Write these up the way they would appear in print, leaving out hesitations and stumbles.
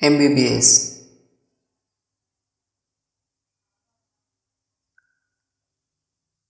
MBBS۔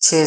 6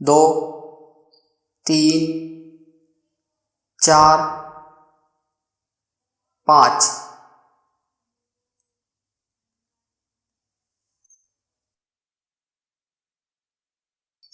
2، 3، 4، 5۔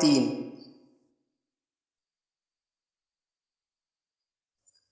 3۔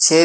6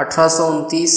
1829،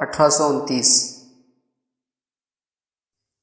1829۔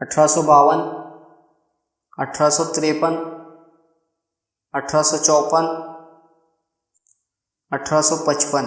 1852، 1853، 1854، 1855۔